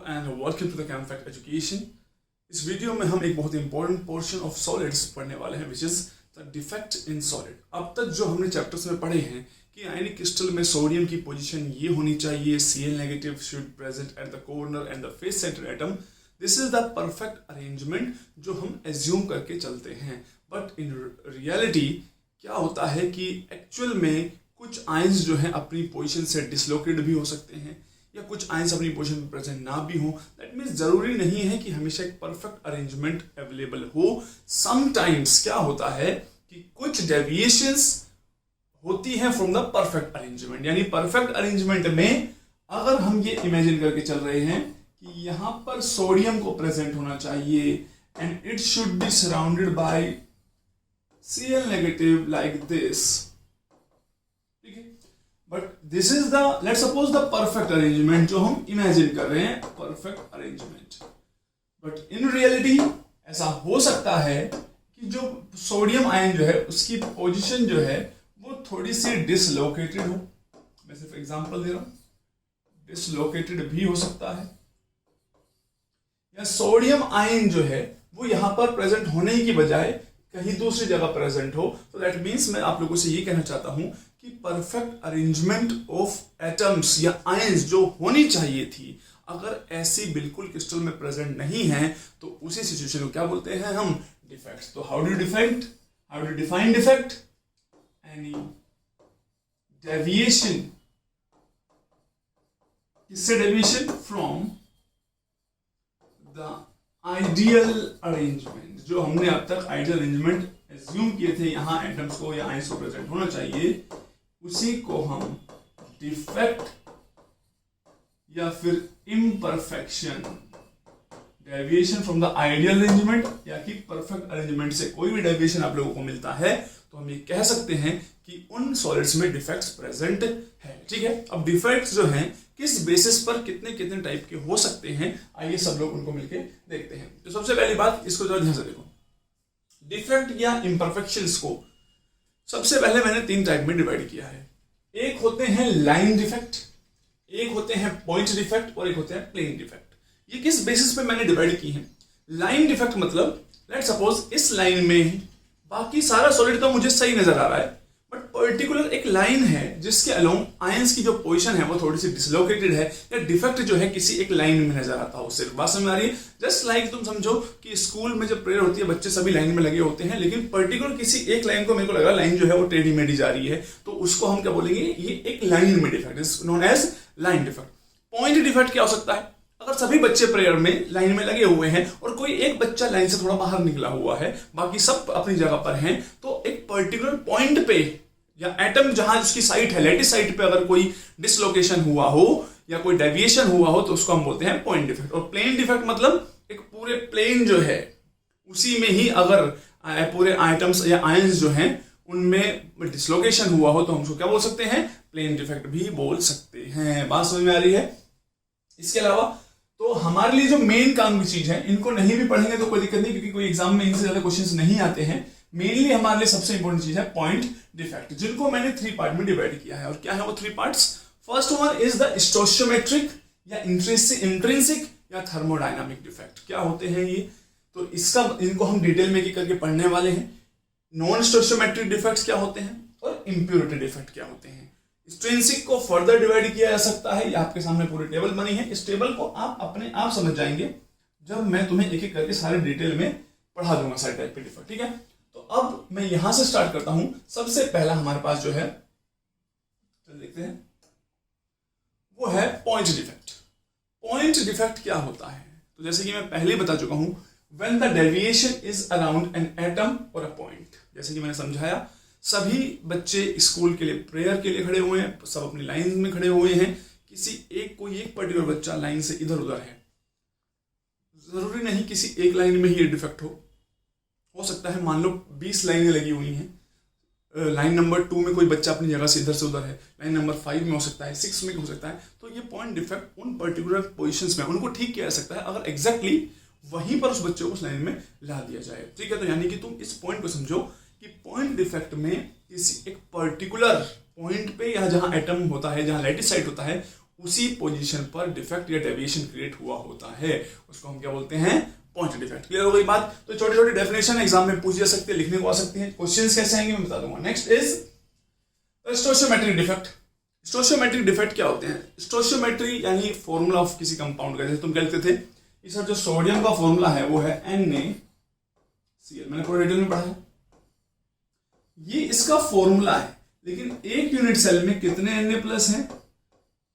Hello and welcome to the Camfact Education. इस video में हम एक बहुत इंपॉर्टेंट पोर्शन ऑफ सॉलिड्स पढ़ने वाले हैं which is the defect in solid. अब तक जो हमने चैप्टर्स में पढ़े हैं कि आयनिक क्रिस्टल में सोडियम की पोजीशन ये होनी चाहिए, Cl negative should present at the corner and the face centre atom. This is the perfect arrangement जो हम एज्यूम करके चलते हैं, बट इन रियलिटी क्या होता है कि एक्चुअल में कुछ आयंस जो है अपनी पोजीशन से डिसलोकेट भी हो सकते हैं या कुछ आयंस अपनी पोजीशन में प्रेजेंट ना भी हो। दैट मीन्स जरूरी नहीं है कि हमेशा एक परफेक्ट अरेंजमेंट अवेलेबल हो। समटाइम्स क्या होता है कि कुछ डेविएशंस होती हैं फ्रॉम द परफेक्ट अरेंजमेंट। यानी परफेक्ट अरेंजमेंट में अगर हम ये इमेजिन करके चल रहे हैं कि यहां पर सोडियम को प्रेजेंट होना चाहिए and it should be surrounded by Cl negative like this, ठीक है। But this is the let's suppose the perfect arrangement जो हम इमेजिन कर रहे हैं, perfect arrangement. But in reality ऐसा हो सकता है कि जो सोडियम आयन जो है उसकी पोजीशन जो है वो थोड़ी सी डिसलोकेटेड हो। मैं सिर्फ एग्जांपल दे रहा हूं, डिसलोकेटेड भी हो सकता है, या सोडियम आयन जो है वो यहां पर प्रेजेंट होने की बजाय कहीं दूसरी जगह प्रेजेंट हो। तो दैट मीन्स मैं आप लोगों से ये कहना चाहता हूं कि परफेक्ट अरेंजमेंट ऑफ एटम्स या आयंस जो होनी चाहिए थी, अगर ऐसी बिल्कुल क्रिस्टल में प्रेजेंट नहीं है तो उसी सिचुएशन को क्या बोलते हैं हम, डिफेक्ट्स। तो how do define defect? Any deviation, किससे deviation? From the ideal arrangement. जो हमने अब तक आइडियल अरेंजमेंट एज्यूम किए थे, यहां एटम्स को या आयंस को प्रेजेंट होना चाहिए, उसी को हम डिफेक्ट या फिर imperfection, deviation from the ideal arrangement या कि परफेक्ट अरेंजमेंट से कोई भी डेविएशन आप लोगों को मिलता है तो हम ये कह सकते हैं कि उन सॉलिड्स में डिफेक्ट्स प्रेजेंट है, ठीक है। अब डिफेक्ट्स जो हैं किस बेसिस पर कितने कितने टाइप के हो सकते हैं, आइए सब लोग उनको मिलके देखते हैं। तो सबसे पहली बात, इसको जरा ध्यान से देखो, डिफेक्ट या इम्परफेक्शंस को सबसे पहले मैंने 3 टाइप में डिवाइड किया है। एक होते हैं लाइन डिफेक्ट, एक होते हैं पॉइंट डिफेक्ट और एक होते हैं प्लेन डिफेक्ट। ये किस बेसिस पे मैंने डिवाइड की है? लाइन डिफेक्ट मतलब लेट्स सपोज इस लाइन में बाकी सारा सॉलिड तो मुझे सही नजर आ रहा है, बट पर्टिकुलर एक लाइन है जिसके अलोंग आयंस की जो पोजीशन है वो थोड़ी सी डिसलोकेटेड है, या डिफेक्ट जो है किसी एक लाइन में नजर आता हो। सिर्फ बात समझ आ रही है? जस्ट लाइक तुम समझो कि स्कूल में जब प्रेयर होती है बच्चे सभी लाइन में लगे होते हैं, लेकिन पर्टिकुलर किसी एक लाइन को मेरे को लगा लाइन जो है वो टेढ़ी मेढ़ी जा रही है, तो उसको हम क्या बोलेंगे, ये एक लाइन में defect is known as line defect. Point defect क्या हो सकता है? अगर सभी बच्चे प्रेयर में लाइन में लगे हुए हैं और कोई एक बच्चा लाइन से थोड़ा बाहर निकला हुआ है, बाकी सब अपनी जगह पर हैं, तो एक पर्टिकुलर पॉइंट पे या एटम जहां उसकी साइट है, लेटिस साइट पे अगर कोई डिसलोकेशन हुआ हो या कोई डेविएशन हुआ हो तो उसको हम बोलते हैं पॉइंट डिफेक्ट। और प्लेन डिफेक्ट मतलब एक पूरे प्लेन जो है उसी में ही अगर पूरे आइटम्स या आयंस जो हैं उनमें डिसलोकेशन हुआ हो तो हम उसको क्या बोल सकते हैं, प्लेन डिफेक्ट भी बोल सकते हैं। बात समझ में आ रही है? इसके अलावा तो हमारे लिए जो मेन काम की चीज है, इनको नहीं भी पढ़ेंगे तो कोई दिक्कत नहीं, क्योंकि कोई एग्जाम में इनसे ज्यादा क्वेश्चंस नहीं आते हैं। मेनली हमारे लिए सबसे इंपॉर्टेंट चीज है पॉइंट डिफेक्ट, जिनको मैंने 3 पार्ट में डिवाइड किया है। और क्या है वो 3 parts? First one is the stoichiometric या इंट्रिंसिक या थर्मोडायनामिक डिफेक्ट। क्या होते हैं ये? तो इनको हम डिटेल में करके पढ़ने वाले हैं। नॉन स्टोइचियोमेट्रिक डिफेक्ट्स क्या होते हैं और इंप्योरिटी डिफेक्ट क्या होते हैं। स्ट्रिंसिक को फर्दर डिवाइड किया जा सकता है, ये आपके सामने पूरी टेबल बनी है। इस टेबल को आप अपने आप समझ जाएंगे जब मैं तुम्हें एक एक करके सारे डिटेल में पढ़ा दूंगा सारे टाइप के डिफेक्ट, ठीक है। तो अब मैं यहां से स्टार्ट करता हूं। सबसे पहला हमारे पास जो है, चल देखते हैं, वो है पॉइंट डिफेक्ट। पॉइंट डिफेक्ट क्या होता है? तो जैसे कि मैं पहले बता चुका हूं, when the deviation is around an atom और अ पॉइंट। जैसे कि मैंने समझाया, सभी बच्चे स्कूल के लिए प्रेयर के लिए खड़े हुए हैं, सब अपनी लाइन में खड़े हुए हैं, कोई एक पर्टिकुलर बच्चा लाइन से इधर उधर है। जरूरी नहीं किसी एक लाइन में ही ये डिफेक्ट हो सकता है मान लो 20 लाइनें लगी हुई हैं, लाइन नंबर 2 में कोई बच्चा अपनी जगह से इधर से उधर है, लाइन नंबर 5 में हो सकता है, 6 में हो सकता है। तो ये पॉइंट डिफेक्ट उन पर्टिकुलर पोजीशंस में उनको ठीक किया जा सकता है अगर एग्जैक्टली वहीं पर उस बच्चे को उस लाइन में ला दिया जाए, ठीक है। तो यानी कि तुम इस पॉइंट को समझो कि पॉइंट डिफेक्ट में किसी एक पर्टिकुलर पॉइंट पे या जहां एटम होता है, जहां लैटिस साइट होता है, उसी पोजीशन पर डिफेक्ट या डेविएशन क्रिएट हुआ होता है, उसको हम क्या बोलते हैं, पॉइंट डिफेक्ट। क्लियर हो गई बात। तो छोटी छोटी डेफिनेशन एग्जाम में पूछी जा सकती है, लिखने को आ सकती है, क्वेश्चंस कैसे आएंगे मैं बता दूंगा। Next is stoichiometric defect. Stoichiometric defect क्या होते हैं? स्टोशियोमेट्री यानी फॉर्मूला ऑफ किसी कंपाउंड का, जैसे तुम क्या लिखते थे, इस जो सोडियम का फॉर्मूला है वो है NaCl, मैंने पूरा डिटेल में पढ़ा है, ये इसका फॉर्मूला है, लेकिन एक यूनिट सेल में कितने Na प्लस हैं,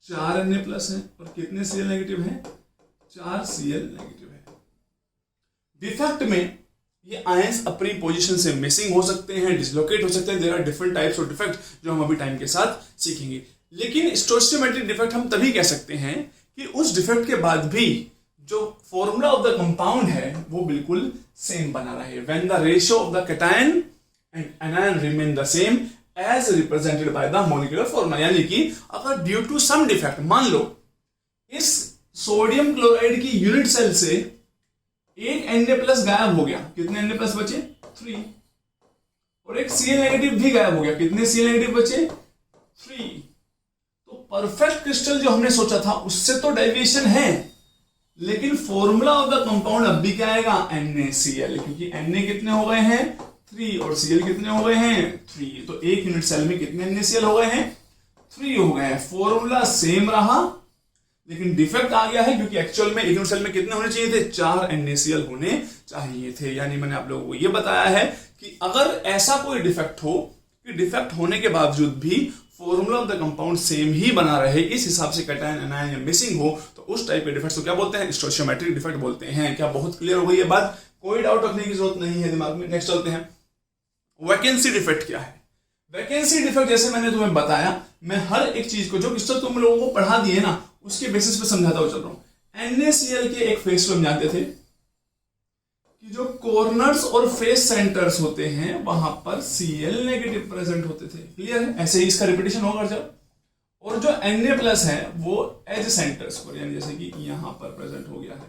4 Na प्लस हैं, और कितने Cl नेगेटिव हैं, 4 Cl नेगेटिव है। डिफेक्ट में ये आयंस अपनी पोजीशन से मिसिंग हो सकते हैं, डिसलोकेट हो सकते हैं, there are different types of defect जो हम अभी टाइम के साथ सीखेंगे। लेकिन स्टोशियोमेट्रिक डिफेक्ट हम तभी कह सकते हैं कि उस डिफेक्ट के बाद भी जो फॉर्मूला ऑफ द कंपाउंड है वो बिल्कुल सेम बना रहे, when the ratio of the cation and anion remain the same as represented by the molecular formula. यानी कि अगर ड्यू टू सम डिफेक्ट, मान लो इस सोडियम क्लोराइड की यूनिट सेल से एक Na प्लस गायब हो गया, कितने Na प्लस बचे, 3, और एक Cl नेगेटिव भी गायब हो गया, कितने Cl नेगेटिव बचे, 3। तो परफेक्ट क्रिस्टल जो हमने सोचा था उससे तो डेविएशन है, लेकिन फॉर्मूला ऑफ द कंपाउंड अब भी क्या आएगा, NaCl, क्योंकि Na कितने हो गए हैं, 3, और Cl कितने हो गए हैं, 3। तो एक यूनिट सेल में कितने NaCl हो गए हैं, 3 हो गए हैं। फॉर्मूला सेम रहा, लेकिन डिफेक्ट आ गया है, क्योंकि एक्चुअल में एक यूनिट सेल में कितने होने चाहिए थे, 4 NaCl होने चाहिए थे। यानी मैंने आप लोगों को यह बताया है कि अगर ऐसा कोई डिफेक्ट हो कि डिफेक्ट होने के बावजूद भी formula of the compound same ही बना रहे, इस हिसाब से कैटायन एनायन या मिसिंग हो, तो उस टाइप के डिफेक्ट्स को क्या बोलते हैं, स्टोशियोमेट्रिक डिफेक्ट बोलते हैं। क्या बहुत क्लियर हो गई ये बात? कोई डाउट रखने की जरूरत नहीं है दिमाग में। नेक्स्ट चलते हैं, वैकेंसी डिफेक्ट क्या है? वैकेंसी डिफेक्ट जैसे मैंने तुम्हें बताया, मैं हर एक चीज को जो क्रिस्टल तुम लोगों को पढ़ा दिए ना उसके बेसिस पे समझाता हुआ चल रहा हूं। NaCl के एक फेस हम जानते थे कि जो कॉर्नर्स और फेस सेंटर्स होते हैं वहां पर Cl नेगेटिव प्रेजेंट होते थे। क्लियर है? ऐसे ही इसका रिपीटेशन होगा जब, और जो Na प्लस है वो एज सेंटर्स पर, यानी जैसे कि यहां पर प्रेजेंट हो गया है।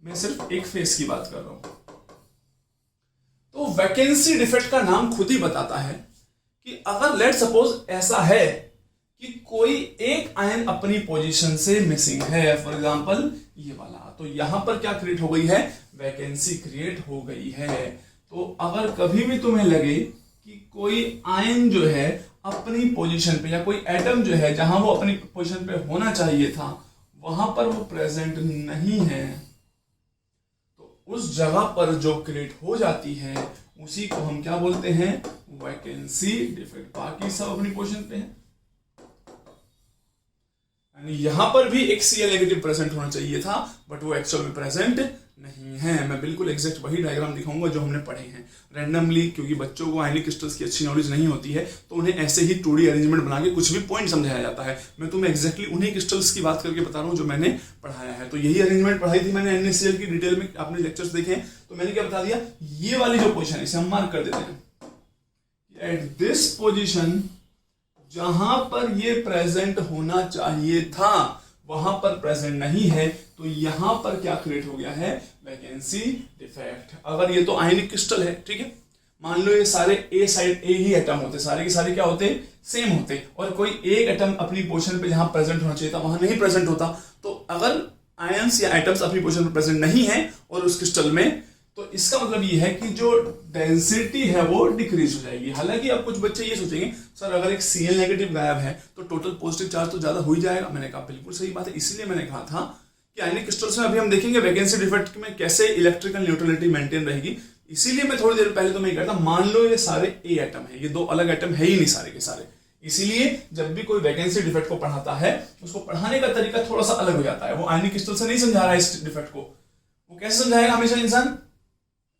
मैं सिर्फ एक फेस की बात कर रहा हूं। तो वैकेंसी डिफेक्ट का नाम खुद ही बताता है कि अगर लेट सपोज ऐसा है कि कोई एक आयन अपनी पोजीशन से मिसिंग है, फॉर एग्जांपल ये वाला, तो यहां पर क्या क्रिएट हो गई है, वैकेंसी क्रिएट हो गई है। तो अगर कभी भी तुम्हें लगे कि कोई आयन जो है अपनी पोजीशन पे, या कोई एटम जो है जहां वो अपनी पोजीशन पे होना चाहिए था वहां पर वो प्रेजेंट नहीं है, तो उस जगह पर जो क्रिएट हो जाती है उसी को हम क्या बोलते हैं, वैकेंसी डिफेक्ट। बाकी सब अपनी पोजीशन पे है, यहां पर भी एक Cl नेगेटिव प्रेजेंट होना चाहिए था, बट वो एक्चुअल में प्रेजेंट नहीं है। मैं बिल्कुल एग्जैक्ट वही डायग्राम दिखाऊंगा जो हमने पढ़े हैं रैंडमली, क्योंकि बच्चों को आयनिक क्रिस्टल्स की अच्छी नॉलेज नहीं होती है, तो उन्हें ऐसे ही 2D अरेंजमेंट बना के कुछ भी पॉइंट समझाया जाता है। मैं तुम्हें एग्जैक्टली उन्हीं क्रिस्टल्स की बात करके बता रहा हूँ जो मैंने पढ़ाया है। तो यही अरेंजमेंट पढ़ाई थी मैंने NaCl की डिटेल में, आपने लेक्चर्स देखे हैं। तो मैंने क्या बता दिया, ये वाली जो पोजिशन है इसे हम मार्क कर देते हैं, एट दिस पोजिशन जहां पर ये प्रेजेंट होना चाहिए था वहां पर प्रेजेंट नहीं है, तो यहां पर क्या क्रिएट हो गया है, वैकेंसी डिफेक्ट। अगर ये तो आयनिक क्रिस्टल है, ठीक है, मान लो ये सारे ए साइड ए ही एटम होते, सारे के सारे क्या होते, सेम होते, और कोई एक एटम अपनी पोजीशन पे जहां प्रेजेंट होना चाहिए था वहां नहीं प्रेजेंट होता, तो अगर आयंस या एटम्स अपनी पोजीशन पे प्रेजेंट नहीं है और उस क्रिस्टल में, तो इसका मतलब ये है कि जो डेंसिटी है वो डिक्रीज हो जाएगी। हालांकि अब कुछ बच्चे ये सोचेंगे सर अगर एक Cl नेगेटिव गायब है तो टोटल पॉजिटिव चार्ज तो ज्यादा हो ही जाएगा। मैंने कहा बिल्कुल सही बात है, इसीलिए मैंने कहा था कि आयनिक क्रिस्टल्स में अभी हम देखेंगे वैकेंसी डिफेक्ट में कैसे इलेक्ट्रिकल न्यूट्रलिटी मेंटेन रहेगी। इसीलिए मैं थोड़ी देर पहले तो मैं कहता, मान लो ये सारे ए एटम है, ये दो अलग एटम है ही नहीं सारे के सारे, इसीलिए जब भी कोई वैकेंसी डिफेक्ट को पढ़ाता है उसको पढ़ाने का तरीका थोड़ा सा अलग हो जाता है। वो आयनिक क्रिस्टल से नहीं समझा रहा है इस डिफेक्ट को, वो कैसे समझाएगा हमेशा इंसान,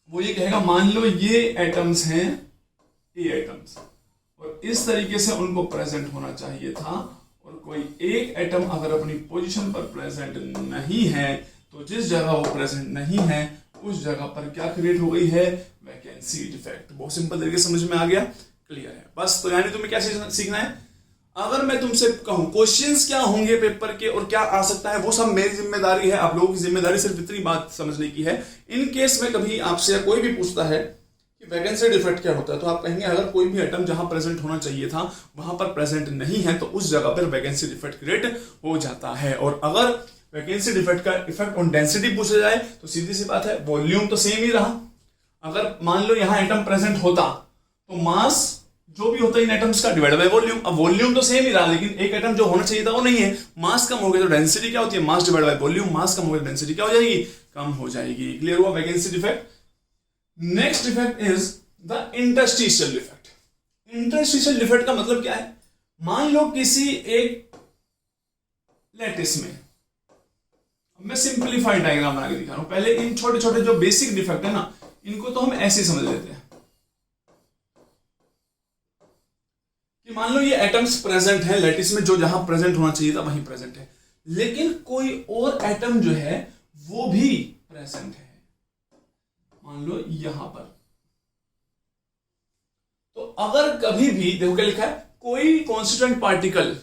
वो ये कहेगा मान लो ये एटम्स हैं ए एटम्स, और इस तरीके से उनको प्रेजेंट होना चाहिए था, और कोई एक एटम अगर अपनी पोजीशन पर प्रेजेंट नहीं है तो जिस जगह वो प्रेजेंट नहीं है उस जगह पर क्या क्रिएट हो गई है, वैकेंसी डिफेक्ट। बहुत सिंपल तरीके से समझ में आ गया, क्लियर है बस। तो यानी तुम्हें क्या सीखना है, अगर मैं तुमसे कहूं क्वेश्चंस क्या होंगे पेपर के और क्या आ सकता है, वो सब मेरी जिम्मेदारी है। आप लोगों की जिम्मेदारी सिर्फ इतनी बात समझने की है। इन केस में कभी आपसे कोई भी पूछता है कि वैकेंसी डिफेक्ट क्या होता है, तो आप कहेंगे अगर कोई भी एटम जहां प्रेजेंट होना चाहिए था वहां पर प्रेजेंट नहीं है तो उस जगह पर वैकेंसी डिफेक्ट क्रिएट हो जाता है। और अगर वैकेंसी डिफेक्ट का इफेक्ट ऑन डेंसिटी पूछा जाए तो सीधी सी बात है, वॉल्यूम तो सेम ही रहा। अगर मान लो यहां एटम प्रेजेंट होता तो मास जो भी होता है इन एटम्स का डिवाइड बाय वॉल्यूम। अब वॉल्यूम तो सेम ही रहा लेकिन एक एटम जो होना चाहिए था वो नहीं है, मास कम हो गया तो डेंसिटी क्या होती है, मास डिवाइड बाय वॉल्यूम। मास कम हो गया डेंसिटी क्या हो जाएगी, कम हो जाएगी। क्लियर हुआ vacancy defect. Next defect is the interstitial defect. Interstitial defect का मतलब क्या है, मान लो किसी एक लैटिस में, मैं सिंपलीफाइड डायग्राम बना के दिखा रहा हूं। पहले इन छोटे छोटे जो बेसिक डिफेक्ट है ना, इनको तो हम ऐसे समझ लेते हैं कि मान लो ये एटम्स प्रेजेंट है लैटिस में, जो जहां प्रेजेंट होना चाहिए था वहीं प्रेजेंट है, लेकिन कोई और एटम जो है वो भी प्रेजेंट है, मान लो यहां पर। तो अगर कभी भी देखो क्या लिखा है, कोई कॉन्स्टिट्यूएंट पार्टिकल,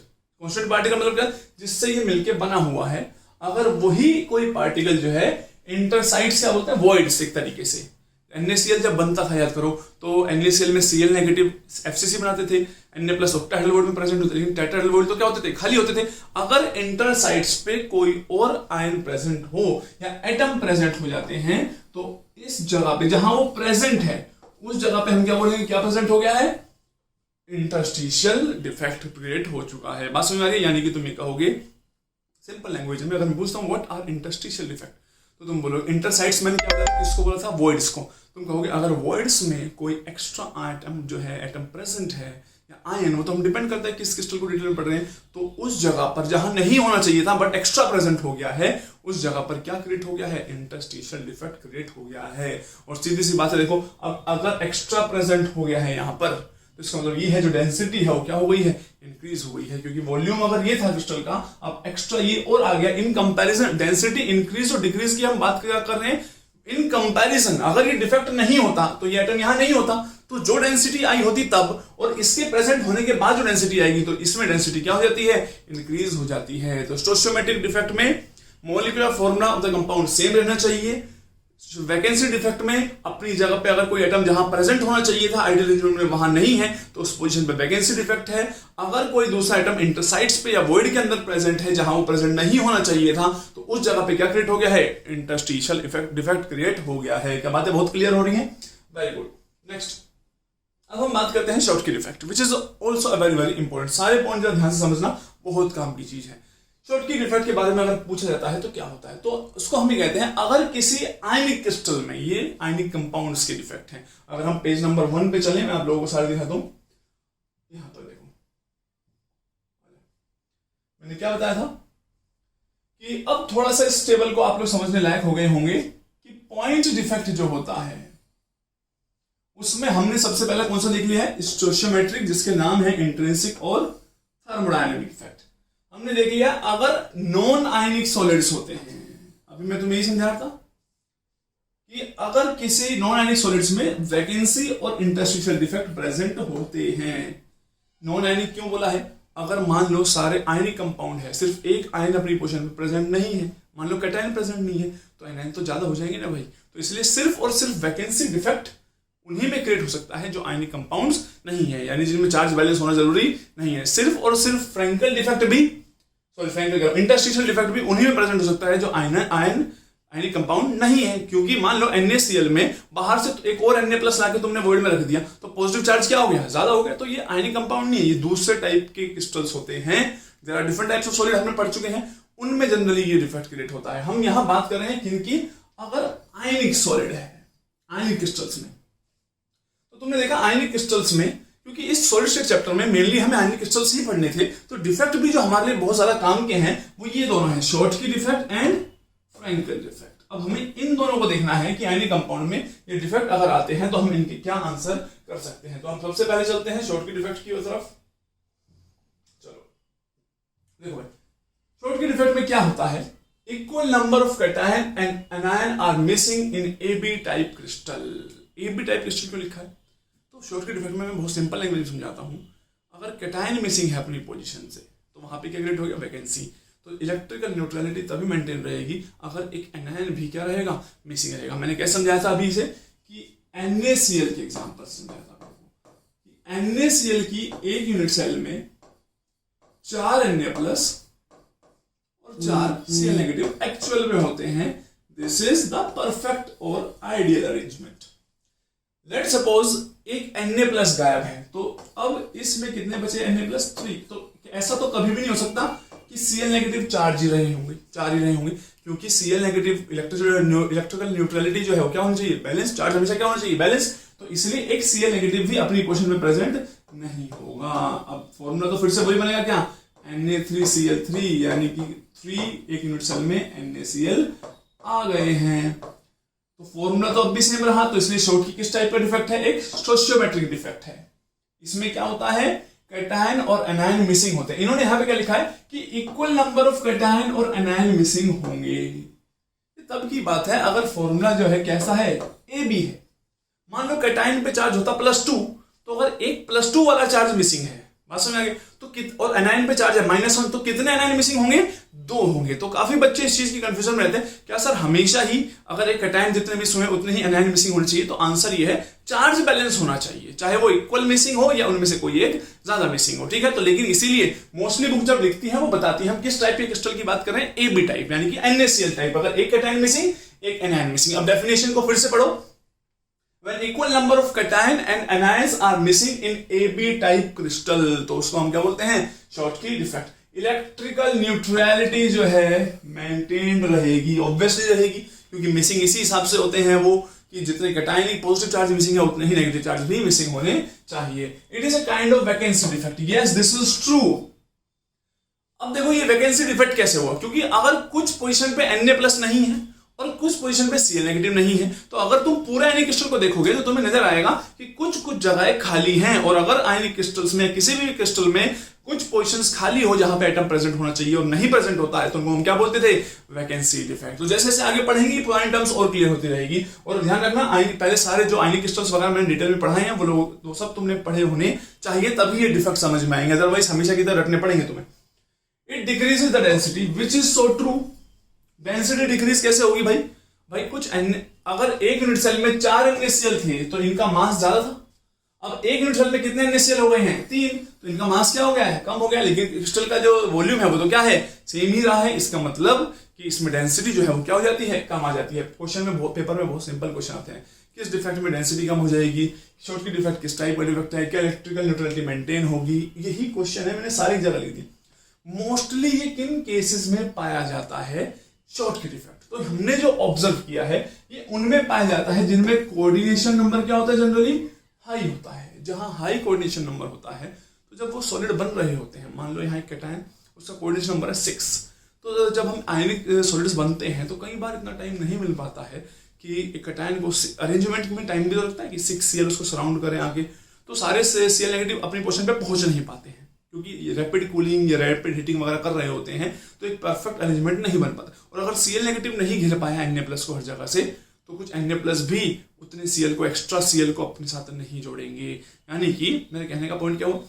कॉन्स्टिट्यूएंट पार्टिकल मतलब क्या, जिससे ये मिलके बना हुआ है, अगर वही कोई पार्टिकल जो है इंटरसाइड्स क्या बोलते हैं, वॉइड्स एक तरीके से। NaCl जब बनता था याद करो तो NaCl में Cl नेगेटिव FCC बनाते थे, Na प्लस ऑक्टाहेड्रल बॉन्ड में प्रेजेंट होते थे, लेकिन टेट्राहेड्रल बॉन्ड तो क्या होते थे, खाली होते थे। अगर इंटरसाइड्स पे कोई और आयन प्रेजेंट हो या एटम प्रेजेंट हो जाते हैं तो इस जगह पे जहां वो प्रेजेंट है उस जगह पे हम क्या बोलेंगे, क्या प्रेजेंट हो गया है, इंटरस्टिशियल डिफेक्ट क्रिएट हो चुका है। बात समझ आ रही है, यानी कि तुम ये कहोगे सिंपल लैंग्वेज में, अगर मैं पूछता हूं व्हाट आर इंटरस्टिशियल डिफेक्ट तो तुम बोलो इंटरसाइड्स, मैंने क्या बोला, इसको बोला था वॉइड्स को। तुम कहोगे अगर वॉइड्स में कोई एक्स्ट्रा आइटम जो है एटम प्रेजेंट है या आयन, वो तो हम डिपेंड करता है किस क्रिस्टल को डिटेल में पढ़ रहे हैं, तो उस जगह पर जहां नहीं होना चाहिए था बट एक्स्ट्रा प्रेजेंट हो गया है, उस जगह पर क्या क्रिएट हो गया है, इंटरस्टिशियल डिफेक्ट क्रिएट हो गया है। और सीधी सी बात है, देखो अब अगर एक्स्ट्रा प्रेजेंट हो गया है यहां पर तो इसका मतलब ये है जो डेंसिटी है वो क्या हो गई है, इंक्रीज हो गई है, क्योंकि वॉल्यूम अगर ये था क्रिस्टल का, अब एक्स्ट्रा ये और आ गया। इन कंपैरिजन डेंसिटी इंक्रीज और डिक्रीज की हम बात कर रहे हैं इन कंपैरिजन। अगर ये डिफेक्ट नहीं होता तो ये एटम यहां नहीं होता, तो जो डेंसिटी आई होती तब और इसके प्रेजेंट होने के बाद जो डेंसिटी आएगी तो इसमें डेंसिटी क्या हो जाती है, इंक्रीज हो जाती है। तो स्टोइचियोमेट्रिक डिफेक्ट में molecular formula of the compound same रहना चाहिए। वैकेंसी डिफेक्ट में अपनी जगह पे अगर कोई एटम जहां प्रेजेंट होना चाहिए था आइडियल अरेंजमेंट में वहां नहीं है तो उस पोजीशन पे वैकेंसी डिफेक्ट है। अगर कोई दूसरा एटम इंटरसाइड्स पे या वॉइड के अंदर प्रेजेंट है जहां वो प्रेजेंट नहीं होना चाहिए था तो उस जगह पे क्या क्रिएट हो गया है, इंटरस्टिशियल डिफेक्ट क्रिएट हो गया है। क्या बातें बहुत क्लियर हो रही हैं, वेरी गुड। नेक्स्ट अब हम बात करते हैं Schottky defect, which is also very very important. सारे पॉइंट ध्यान से समझना, बहुत काम की चीज है। शॉर्टकी डिफेक्ट के बारे में अगर पूछा जाता है तो क्या होता है, तो उसको हम ये कहते हैं अगर किसी आयनिक क्रिस्टल में, ये आयनिक कंपाउंड्स के डिफेक्ट हैं। अगर हम पेज नंबर 1 पे चलें, मैं आप लोगों को सारे दिखाता हूं। यहां पर देखो मैंने क्या बताया था कि अब थोड़ा सा इस टेबल को आप लोग समझने लायक हो गए होंगे कि पॉइंट डिफेक्ट जो होता है उसमें हमने सबसे पहले कौन सा देख लिया है, स्टोइचियोमेट्रिक, जिसके नाम है इंट्रिंसिक और थर्मोडायनामिक इफेक्ट। हमने देख लिया अगर नॉन आयनिक सॉलिड्स होते हैं, अभी मैं तुम्हें यही समझा रहा था कि अगर किसी नॉन आयनिक सॉलिड्स में वैकेंसी और इंटरस्टिशियल डिफेक्ट प्रेजेंट होते हैं। नॉन आयनिक क्यों बोला है, अगर मान लो सारे आयनिक कंपाउंड है, सिर्फ एक आयन अपनी पोजीशन में प्रेजेंट नहीं है, मान लो कैटायन प्रेजेंट नहीं है तो एनायन तो ज्यादा हो जाएंगे ना भाई, तो इसलिए सिर्फ और सिर्फ वैकेंसी डिफेक्ट उन्हीं में क्रिएट हो सकता है जो आयनिक कंपाउंड्स नहीं है, यानी जिनमें चार्ज बैलेंस होना जरूरी नहीं है। सिर्फ और सिर्फ फ्रैंकल डिफेक्ट भी, सॉरी फ्रैंकल इंटरस्टिशियल डिफेक्ट भी उन्हीं में प्रेजेंट हो सकता है जो आयनिक कंपाउंड नहीं है। क्योंकि मान लो NaCl में बाहर से एक और Na प्लस लाके तुमने वॉइड में रख दिया तो पॉजिटिव चार्ज क्या हो गया, ज्यादा हो गया, तो ये आयनिक कंपाउंड नहीं है, ये दूसरे टाइप के क्रिस्टल्स होते हैं। There are different types of solid हमने पढ़ चुके हैं, उनमें जनरली ये डिफेक्ट क्रिएट होता है। हम यहां बात कर रहे हैं किनकी, अगर आयनिक सॉलिड है, आयनिक क्रिस्टल्स में। तो तुमने देखा आयनिक क्रिस्टल्स में, क्योंकि इस सॉलिड स्टेट चैप्टर में मेनली हमें आयनिक क्रिस्टल्स ही पढ़ने थे, तो डिफेक्ट भी जो हमारे लिए बहुत ज्यादा काम के हैं वो ये दोनों हैं, Schottky defect and Frenkel defect. अब हमें इन दोनों को देखना है कि आयनिक कंपाउंड में ये डिफेक्ट अगर आते हैं तो हम इनके क्या आंसर कर सकते हैं। तो हम सबसे पहले चलते हैं शॉर्टकी डिफेक्ट की तरफ। चलो देखो भाई, शॉर्टकी डिफेक्ट में क्या होता है, equal number of cation and anion are missing in AB type crystal. AB type crystal क्यों लिखा है, तो शॉर्टकी डिफेक्ट में मैं बहुत सिंपल लैंग्वेज में समझाता हूं। अगर कैटायन मिसिंग है अपनी पोजीशन से तो वहां पे क्या क्रिएट हो गया, वैकेंसी। तो इलेक्ट्रिकल न्यूट्रलिटी तभी मेंटेन रहेगी अगर एक एनायन भी क्या रहेगा, मिसिंग रहेगा। मैंने क्या समझाया था अभी से कि NaCl के एग्जांपल समझाता हूं आपको। NaCl की एक यूनिट सेल में 4 Na प्लस और 4 Cl नेगेटिव एक्चुअल में होते हैं। दिस इज द परफेक्ट और आइडियल अरेंजमेंट। लेट सपोज एक Na प्लस गायब है, तो अब इसमें कितने बचे? Na plus 3। तो ऐसा तो कभी भी नहीं हो सकता कि Cl नेगेटिव चार्ज ही रहे होंगे, 4 ही रहे होंगे, क्योंकि Cl नेगेटिव इलेक्ट्रिकल न्यूट्रलिटी जो है वो क्या होनी चाहिए? बैलेंस। चार्ज हमेशा क्या होना चाहिए? बैलेंस। तो इसलिए एक Cl नेगेटिव भी अपनी इक्वेशन में प्रेजेंट नहीं होगा। अब फॉर्मूला तो फिर से वही बनेगा, क्या? Na3Cl3, यानी कि 3 एक यूनिट सेल में NaCl आ गए हैं। तो फॉर्मूला तो अब भी सेम रहा, तो इसलिए शॉर्टकी किस टाइप का डिफेक्ट है? एक स्टोइचियोमेट्रिक डिफेक्ट है। इसमें क्या होता है? कैटायन और एनायन मिसिंग होते हैं। इन्होंने यहां पे क्या लिखा है कि इक्वल नंबर ऑफ कैटायन और एनायन मिसिंग होंगे। तब की बात है अगर फॉर्मूला जो है कैसा है? ए बी है। मान लो कैटायन पे चार्ज होता +2, तो अगर एक +2 वाला चार्ज मिसिंग है, बात समझ आ गई? तो और एनायन पे चार्ज है -1, तो कितने एनायन मिसिंग होंगे? 2 होंगे। तो काफी बच्चे इस चीज की कंफ्यूजन में रहते हैं, क्या सर हमेशा ही अगर एक कैटायन जितने मिस हुए उतने ही एनायन मिसिंग होने चाहिए? तो आंसर ये है, चार्ज बैलेंस होना चाहिए, चाहे वो इक्वल मिसिंग हो या उनमें से कोई एक ज्यादा मिसिंग हो। ठीक है, तो लेकिन इसीलिए मोस्टली बुक जब लिखती है वो बताती है हम किस टाइप के क्रिस्टल की बात कर रहे हैं? ए बी टाइप, यानी कि NaCl टाइप। अगर एक कैटायन मिसिंग, एक एनायन मिसिंग। अब डेफिनेशन को फिर से पढ़ो। When equal number of cation and anions are missing in AB type crystal, तो उसको हम क्या बोलते हैं? Schottky defect. इलेक्ट्रिकल न्यूट्रलिटी जो है मेंटेन रहेगी, ऑब्वियसली रहेगी, क्योंकि मिसिंग इसी हिसाब से होते हैं वो कि जितने कैटायनिक पॉजिटिव चार्ज मिसिंग है उतने ही नेगेटिव चार्ज भी मिसिंग होने चाहिए। It is a kind of vacancy defect. Yes, this is true. अब देखो ये वैकेंसी डिफेक्ट कैसे हुआ? क्योंकि अगर कुछ पोजीशन पे Na प्लस नहीं है और कुछ पोजीशन पे Cl नेगेटिव नहीं है, तो अगर तुम पूरा आयनिक क्रिस्टल को देखोगे तो तुम्हें नजर आएगा कि कुछ कुछ जगहें खाली हैं। और अगर आयनिक क्रिस्टल्स में, किसी भी क्रिस्टल में कुछ पोजीशंस खाली हो जहां पे एटम प्रेजेंट होना चाहिए और नहीं प्रेजेंट होता है, तो उनको हम क्या बोलते थे? Vacancy defect. तो जैसे जैसे आगे पढ़ेंगे पुरानी टर्म्स और क्लियर होती रहेगी। और ध्यान रखना, पहले सारे जो आयनिक क्रिस्टल्स वगैरह मैंने डिटेल में पढ़ाए हैं वो लोग वो सब तुमने पढ़े होने चाहिए, तभी ये डिफेक्ट समझ में आएंगे, अदरवाइज हमेशा की तरह रटने पड़ेंगे तुम्हें। It decreases the density, which is so true. Density decrease कैसे होगी भाई? कुछ अगर एक यूनिट सेल में 4 NaCl थे तो इनका मास ज्यादा था। अब एक यूनिट सेल में कितने NaCl हो गए हैं? 3, तो इनका मास क्या हो गया है? कम हो गया। लेकिन क्रिस्टल का जो वॉल्यूम है वो तो क्या है? सेम ही रहा है। इसका मतलब कि इसमें डेंसिटी जो है वो क्या हो जाती है? कम आ जाती है। क्वेश्चन में पेपर में बहुत सिंपल क्वेश्चन आते हैं, किस डिफेक्ट में डेंसिटी कम हो जाएगी? शॉर्टकी डिफेक्ट किस टाइप का डिफेक्ट है? क्या इलेक्ट्रिकल न्यूट्रलिटी मेंटेन होगी? यही क्वेश्चन है, मैंने सारी जगह लिख दी। मोस्टली ये किन केसेस में पाया जाता है? Schottky defect. तो हमने जो ऑब्जर्व किया है ये उनमें पाया जाता है जिनमें कोऑर्डिनेशन नंबर क्या होता है? जनरली हाई होता है। जहां हाई कोऑर्डिनेशन नंबर होता है, तो जब वो सॉलिड बन रहे होते हैं, मान लो यहाँ एक कैटायन, उसका कोऑर्डिनेशन नंबर है 6, तो जब हम आयनिक सॉलिड्स बनते हैं तो कई बार इतना टाइम नहीं मिल पाता है कि एक कैटायन को अरेंजमेंट में टाइम भी तो लगता है कि 6 Cl उसको सराउंड करें आगे, तो सारे Cl नेगेटिव अपनी पोजीशन पे पहुंच नहीं पाते हैं, क्योंकि रैपिड कूलिंग या रैपिड हीटिंग वगैरह कर रहे होते हैं, तो एक परफेक्ट अरेंजमेंट नहीं बन पाता। और अगर Cl नेगेटिव नहीं घिर पाया Na प्लस को हर जगह से, तो कुछ Na प्लस भी उतने Cl को, एक्स्ट्रा Cl को अपने साथ नहीं जोड़ेंगे। यानी कि मेरे कहने का पॉइंट क्या हो,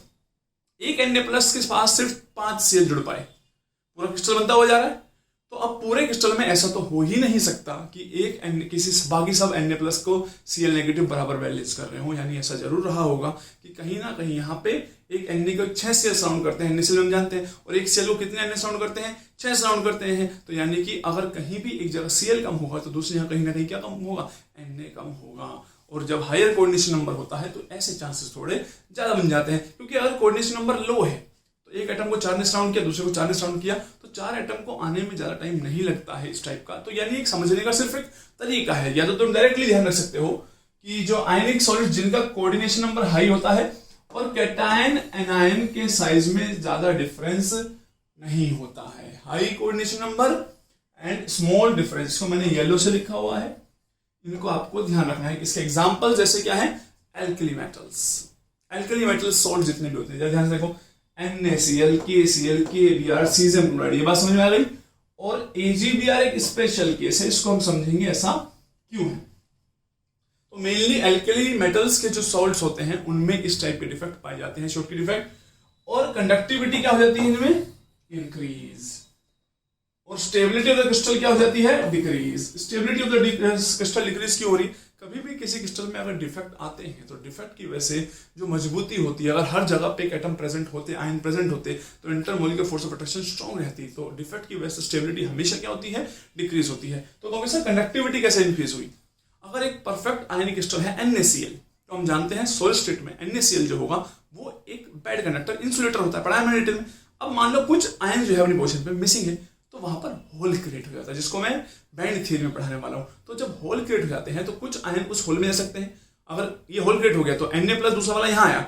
एक Na प्लस के पास सिर्फ 5 Cl जुड़ पाए, पूरा क्रिस्टल बनता हुआ जा रहा है। तो अब पूरे क्रिस्टल में ऐसा तो हो ही नहीं सकता कि एक किसी बाकी सब Na प्लस को Cl नेगेटिव बराबर बैलेंस कर रहे हो। यानी ऐसा जरूर रहा होगा कि कहीं ना कहीं यहाँ पे एक Na को 6 Cl सराउंड करते हैं, NaCl हम जानते हैं, और एक Cl को कितने Na सराउंड करते हैं? 6 सराउंड करते हैं। तो यानी कि अगर कहीं भी एक जगह Cl कम होगा तो दूसरी जगह कहीं ना कहीं क्या कम होगा? Na कम होगा। और जब हायर कोऑर्डिनेशन नंबर होता है तो ऐसे चांसेस थोड़े ज्यादा बन जाते हैं, क्योंकि अगर कोऑर्डिनेशन नंबर लो है तो एक एटम को 4 ने सराउंड किया, दूसरे को 4 ने सराउंड किया, तो 4 एटम को आने में ज्यादा टाइम नहीं लगता है इस टाइप का। तो यानी एक समझने का सिर्फ एक तरीका है, या तो तुम डायरेक्टली ध्यान रख सकते हो कि जो आयनिक सॉलिड जिनका कोऑर्डिनेशन नंबर हाई होता है और कैटायन एनायन के साइज में ज्यादा डिफरेंस नहीं होता है, high coordination number and small difference, इसको मैंने येलो से लिखा हुआ है, इनको आपको ध्यान रखना है। इसके एग्जांपल जैसे क्या है? Alkali metals, alkali metal salt जितने भी होते हैं, ध्यान से देखो, NaCl, KCl, KBr, caesium chloride, ये बात समझ में आ गई। और AgBr एक स्पेशल केस है, इसको हम समझेंगे ऐसा क्यों है। तो मेनली एल्कली मेटल्स के जो सॉल्ट्स होते हैं उनमें इस टाइप के डिफेक्ट पाए जाते हैं, शॉर्टकी डिफेक्ट। और कंडक्टिविटी क्या हो जाती है इनमें? इंक्रीज। और स्टेबिलिटी ऑफ द क्रिस्टल क्या हो जाती है? Decrease. Stability of the crystal decrease क्यों हो रही? कभी भी किसी क्रिस्टल में अगर डिफेक्ट आते हैं तो डिफेक्ट की वजह से जो मजबूती होती है, अगर हर जगह पे एक एटम प्रेजेंट होते, आयन प्रेजेंट होते, तो intermolecular force of attraction strong रहती है। तो डिफेक्ट की वजह से स्टेबिलिटी हमेशा क्या होती है, डिक्रीज होती है। तो हमेशा कंडक्टिविटी कैसे इंक्रीज हुई, अगर एक परफेक्ट आयनिक क्रिस्टल है NaCl, तो हम जानते हैं सोलिड स्टेट में NaCl जो होगा वो एक बैड कंडक्टर इंसुलेटर होता है, पढ़ा है मैंने डिटेल में। अब मान लो कुछ आयन जो है अपनी पोजीशन पे मिसिंग है, तो वहां पर होल क्रिएट हो जाता है, जिसको मैं बैंड थ्योरी में पढ़ाने वाला हूं। तो जब होल क्रिएट हो जाते हैं तो कुछ आयन उस होल में जा सकते हैं। अगर ये होल क्रिएट हो गया तो Na प्लस दूसरा वाला यहाँ आया,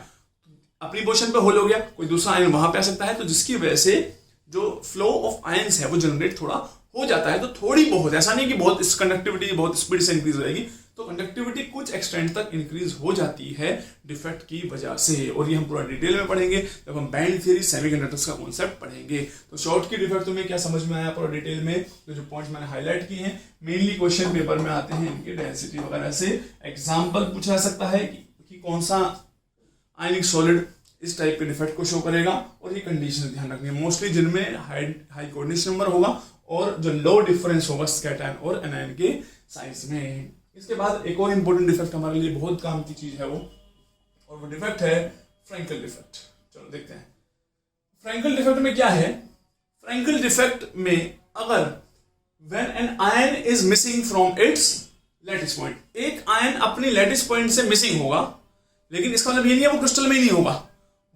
अपनी पोजीशन पे होल हो गया, कोई दूसरा आयन वहां पे आ सकता है, तो जिसकी वजह से जो फ्लो ऑफ आयंस है वो जनरेट थोड़ा हो जाता है। तो थोड़ी बहुत, ऐसा नहीं कि बहुत इस कंडक्टिविटी बहुत स्पीड से इंक्रीज हो जाएगी, तो कंडक्टिविटी कुछ एक्सटेंट तक इंक्रीज हो जाती है डिफेक्ट की वजह से। और ये हम पूरा डिटेल में पढ़ेंगे जब हम बैंड थ्योरी सेमीकंडक्टर्स का कॉन्सेप्ट पढ़ेंगे। तो शॉर्ट की डिफेक्ट तुम्हें क्या समझ में आया पूरा डिटेल में, तो जो पॉइंट्स मैंने हाईलाइट किए हैं मेनली क्वेश्चन पेपर में आते हैं, इनके डेंसिटी वगैरह से एग्जाम्पल पूछा जा सकता है कि कौन सा आयनिक सॉलिड इस टाइप के डिफेक्ट को शो करेगा, और ये कंडीशन ध्यान रखनी है मोस्टली जिनमें हाई कोऑर्डिनेशन नंबर होगा और जो लो डिफरेंस होगा कैटायन और एनायन के साइज में। इसके बाद एक और इंपॉर्टेंट डिफेक्ट हमारे लिए बहुत काम की चीज है वो, और वो डिफेक्ट है फ्रैंकल डिफेक्ट। चलो देखते हैं फ्रैंकल डिफेक्ट में क्या है। फ्रैंकल डिफेक्ट में अगर when an ion is missing from its lattice point, एक आयन अपनी लैटिस पॉइंट से मिसिंग होगा, लेकिन इसका मतलब ये नहीं है वो क्रिस्टल में ही नहीं होगा,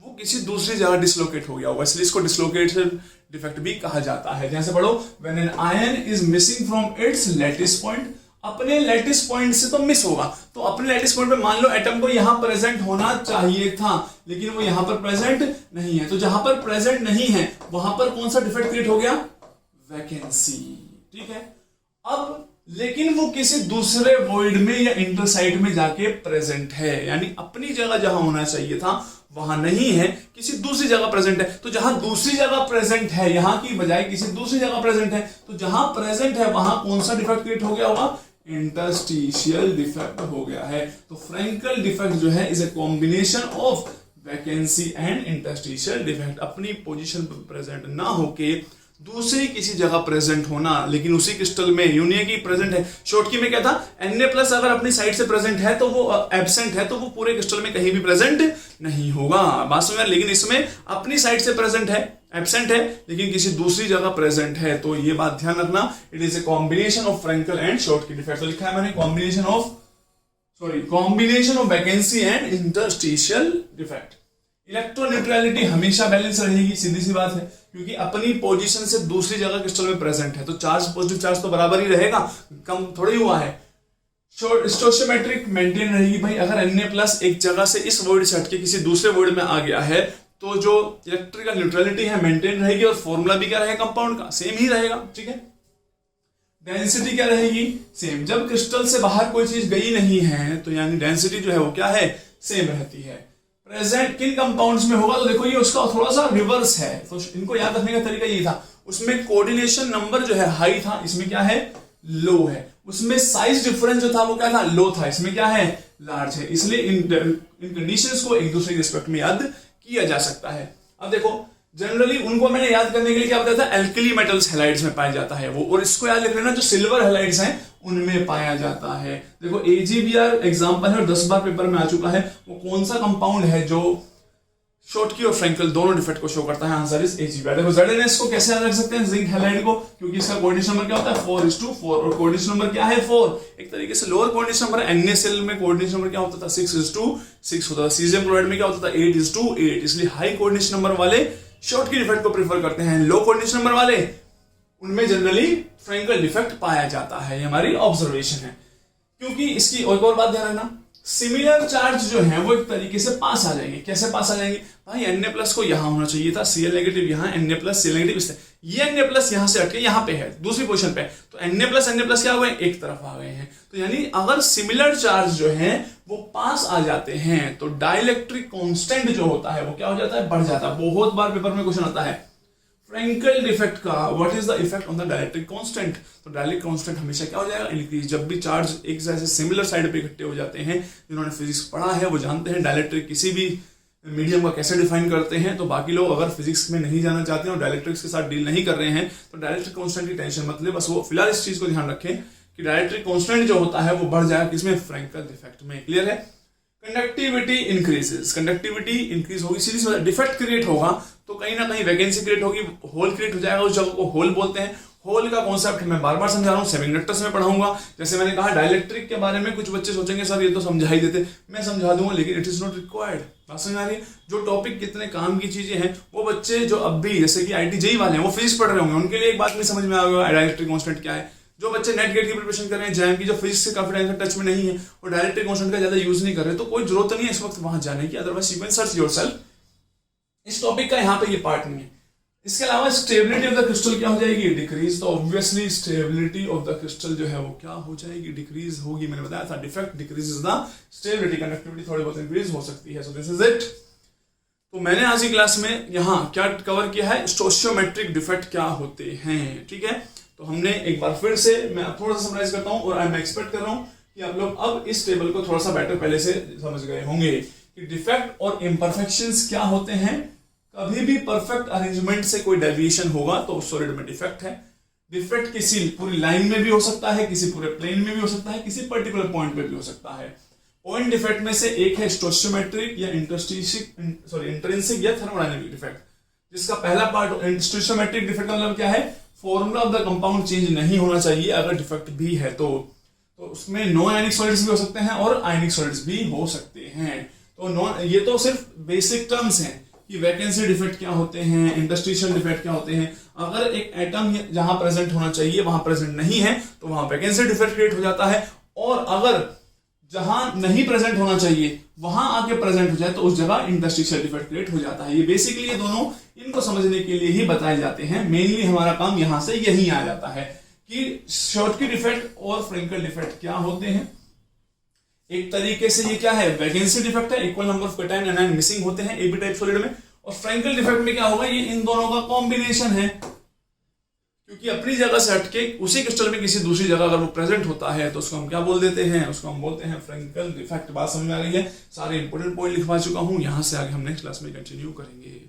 वो किसी दूसरी जगह डिसलोकेट हो गया होगा, इसलिए इसको डिसलोकेशन डिफेक्ट भी कहा जाता है। जैसे पढ़ो, when an ion is missing from its lattice point, अपने लैटिस पॉइंट से तो मिस होगा, तो अपने लैटिस पॉइंट पे मान लो एटम को यहां प्रेजेंट होना चाहिए था, लेकिन वो यहां पर प्रेजेंट नहीं है, तो जहां पर प्रेजेंट नहीं है वहां पर कौन सा डिफेक्ट क्रिएट हो गया, वैकेंसी। ठीक है, अब लेकिन वो किसी दूसरे वॉइड में या इंटरसाइड में जाके प्रेजेंट है, यानी अपनी जगह जहां होना चाहिए था वहां नहीं है, किसी दूसरी जगह प्रेजेंट है। तो जहां दूसरी जगह प्रेजेंट है, यहां की बजाय किसी दूसरी जगह प्रेजेंट है, तो जहां प्रेजेंट है वहां कौन सा डिफेक्ट क्रिएट हो गया होगा, इंटरस्टिशियल डिफेक्ट हो गया है। तो फ्रैंकल डिफेक्ट जो है is a combination of vacancy and interstitial defect, अपनी पोजीशन पर प्रेजेंट ना होके दूसरी किसी जगह प्रेजेंट होना, लेकिन उसी क्रिस्टल में यूनियन की प्रेजेंट है। शॉर्ट की में क्या था, Na प्लस अगर अपनी साइड से प्रेजेंट है तो वो एब्सेंट है, तो वो पूरे क्रिस्टल में कहीं भी प्रेजेंट नहीं होगा, बात समझ में। लेकिन इसमें अपनी साइड से प्रेजेंट है, एब्सेंट है, लेकिन किसी दूसरी जगह प्रेजेंट है, तो ये बात ध्यान रखना, it is a combination of Frenkel and Schottky की डिफेक्ट। तो लिखा है मैंने combination of vacancy and interstitial defect. Electroneutrality हमेशा बैलेंस रहेगी, सीधी सी बात है, क्योंकि अपनी पोजीशन से दूसरी जगह क्रिस्टल में प्रेजेंट है, तो चार्ज पॉजिटिव चार्ज तो बराबर ही रहेगा, कम थोड़ी हुआ है। स्टोशियोमेट्रिक मेंटेन रहेगी भाई, अगर Na प्लस एक जगह से इस वॉइड से हटके किसी दूसरे वॉइड में आ गया है तो जो इलेक्ट्रिकल न्यूट्रलिटी है मेंटेन रहेगी, और फॉर्मूला भी क्या रहेगा कंपाउंड का, सेम ही रहेगा। ठीक है, डेंसिटी क्या रहेगी, सेम। जब क्रिस्टल से बाहर कोई चीज गई नहीं है तो यानी डेंसिटी जो है वो क्या है, सेम रहती है। प्रेजेंट किन कंपाउंड्स में होगा, तो देखो ये उसका थोड़ा सा रिवर्स है, तो इनको याद रखने का तरीका ये था, उसमें कोऑर्डिनेशन नंबर जो है हाई था, इसमें क्या है, लो है। उसमें साइज डिफरेंस जो था वो क्या था, लो था, इसमें क्या है, लार्ज है। इसलिए इन कंडीशंस को एक दूसरे के रिस्पेक्ट में याद किया जा सकता है। अब देखो जनरली उनको मैंने याद करने के लिए क्या बताया था, एल्कली मेटल्स हैलाइड्स में पाया जाता है वो, और इसको याद रख लेना जो सिल्वर हैलाइड्स हैं उनमें पाया जाता है। देखो AgBr एग्जांपल है और 10 बार पेपर में आ चुका है, वो कौन सा कंपाउंड है जो शॉर्ट की और फ्रैंकल दोनों डिफेक्ट को शो करता है, आंसर इज AgBr। देखो ZnS को कैसे याद रख सकते हैं, जिंक हैलाइड को, क्योंकि इसका कोऑर्डिनेशन नंबर क्या होता है 4:4, और कोऑर्डिनेशन नंबर क्या है 4, एक तरीके से लोअर कोऑर्डिनेशन नंबर है। NaCl में कोऑर्डिनेशन नंबर क्या होता था 6:6 होता था, सीजियम क्लोराइड में क्या होता था 8:8, इसलिए हाई कोऑर्डिनेशन नंबर वाले शॉर्ट की डिफेक्ट को प्रेफर करते हैं, लो कोऑर्डिनेशन नंबर वाले उनमें जनरली फ्रैंकल डिफेक्ट पाया जाता है। ये हमारी ऑब्जर्वेशन है। क्योंकि इसकी एक और बात ध्यान रखना, सिमिलर चार्ज जो है वो एक तरीके से पास आ जाएंगे। कैसे पास आ जाएंगे भाई, Na प्लस को यहां होना चाहिए था, Cl नेगेटिव यहां, Na प्लस Cl नेगेटिव इस, ये Na प्लस यहां से हटके यहां पे है दूसरी पोजीशन पे, तो Na प्लस क्या हुए, एक तरफ आ गए हैं। तो यानी अगर सिमिलर चार्ज जो है वो पास आ जाते हैं तो डाइलेक्ट्रिक कांस्टेंट जो होता है वो क्या हो जाता है, बढ़ जाता है। बहुत बार पेपर में क्वेश्चन आता है फ्रैंकल डिफेक्ट का, what is the effect on the dielectric constant, तो डाइलेक्ट्रिक कांस्टेंट हमेशा क्या हो जाएगा, इंक्रीज। जब भी चार्ज एक जैसे सिमिलर साइड पे इकट्ठे हो जाते हैं, जिन्होंने फिजिक्स पढ़ा है वो जानते हैं डाइलेक्ट्रिक किसी भी मीडियम का कैसे डिफाइन करते हैं। तो बाकी लोग अगर फिजिक्स में नहीं जाना चाहते हैं और डाइलेक्ट्रिक्स के साथ डील नहीं कर रहे हैं तो डाइलेक्ट्रिक कांस्टेंट की टेंशन मत ले, बस वो फिलहाल इस चीज को ध्यान रखें कि डायरेक्टरी कांस्टेंट जो होता है वो बढ़ जाएगा किसमें, फ्रैंकल डिफेक्ट में। क्लियर है। कंडक्टिविटी इंक्रीजेस, कंडक्टिविटी इंक्रीज होगी, सीधी सी बात, डिफेक्ट क्रिएट होगा तो कहीं ना कहीं वैकेंसी क्रिएट होगी, होल क्रिएट हो जाएगा, उस जगह को होल बोलते हैं। होल का कॉन्सेप्ट मैं बार बार समझा रहा हूँ, सेमीकंडक्टर्स में पढ़ाऊंगा। जैसे मैंने कहा डाइलेक्ट्रिक के बारे में कुछ बच्चे सोचेंगे सर ये तो समझा ही देते, मैं समझा दूंगा, लेकिन इट इज नॉट रिक्वायर्ड। बात समझ आ रही है। जो टॉपिक कितने काम की चीजें हैं वो बच्चे जो अब भी जैसे कि IIT JEE वाले हैं वो फिजिक्स पढ़ रहे होंगे, उनके लिए एक बात नहीं समझ में आ गया डाइलेक्ट्रिक कांस्टेंट क्या है। जो बच्चे नेट गेट की प्रिपरेशन कर रहे हैं, जैम की, जो फिजिक्स से काफी टाइम से टच में नहीं है और डायरेक्ट्रिक कांस्टेंट का ज्यादा यूज नहीं कर रहे, तो कोई जरूरत नहीं है इस वक्त वहां जाने की, otherwise you can search yourself. इस टॉपिक का यहाँ पे ये पार्ट नहीं है। इसके अलावा स्टेबिलिटी ऑफ द क्रिस्टल क्या हो जाएगी, डिक्रीज। तो obviously stability of the crystal जो है वो क्या हो जाएगी, डिक्रीज होगी। मैंने बताया था defect decreases the stability, conductivity थोड़ी बहुत इंक्रीज हो सकती है। So this is it. तो मैंने आज की क्लास में यहाँ क्या कवर किया है, स्टोशियोमेट्रिक डिफेक्ट क्या होते हैं। ठीक है, तो हमने एक बार फिर से मैं थोड़ा सा समराइज करता हूँ और मैं एक्सपेक्ट कर रहा हूँ कि आप लोग अब इस टेबल को थोड़ा सा बेटर पहले से समझ गए होंगे कि डिफेक्ट और इम्परफेक्शंस क्या होते हैं। कभी भी परफेक्ट अरेंजमेंट से कोई डेविएशन होगा तो उस सॉलिड में डिफेक्ट है। डिफेक्ट किसी पूरी लाइन में भी हो सकता है, किसी पूरे प्लेन में भी हो सकता है, किसी पर्टिकुलर पॉइंट पे भी हो सकता है। पॉइंट डिफेक्ट में से एक है स्टोशियोमेट्रिक या इंट्रिंसिक या थर्मोडायनेमिक डिफेक्ट, जिसका पहला पार्ट स्टोशियोमेट्रिक डिफेक्ट का मतलब क्या है, formula of the compound change नहीं होना चाहिए अगर डिफेक्ट भी है तो उसमें नॉन आयनिक सॉलिड्स भी हो सकते हैं और आयनिक सॉलिड्स भी हो सकते हैं। तो ये तो सिर्फ बेसिक टर्म्स हैं कि वैकेंसी डिफेक्ट क्या होते हैं, इंटरस्टिशियल डिफेक्ट क्या होते हैं। अगर एक एटम जहां प्रेजेंट होना चाहिए वहां प्रेजेंट नहीं है तो वहां वैकेंसी डिफेक्ट क्रिएट हो जाता है, और अगर जहां नहीं प्रेजेंट होना चाहिए वहां आके प्रेजेंट हो जाए तो उस जगह इंटरस्टिशियल डिफेक्ट क्रिएट हो जाता है। ये बेसिकली ये दोनों इनको समझने के लिए ही बताए जाते हैं। मेनली हमारा काम यहां से यही आ जाता है कि शॉर्टकी डिफेक्ट और फ्रैंकल डिफेक्ट क्या होते हैं। एक तरीके से ये क्या है, वैकेंसी डिफेक्ट है, equal number of cation anion missing होते हैं AB टाइप सॉलिड में। और फ्रैंकल डिफेक्ट में क्या होगा, ये इन दोनों का कॉम्बिनेशन है, क्योंकि अपनी जगह से हटके उसी क्रिस्टल में किसी दूसरी जगह अगर वो प्रेजेंट होता है तो उसको हम क्या बोल देते हैं, उसको हम बोलते हैं फ्रैंकल डिफेक्ट। बात समझ में आ रही है। सारे इंपोर्टेंट पॉइंट लिखवा चुका हूं, यहां से आगे हम नेक्स्ट क्लास में कंटिन्यू करेंगे।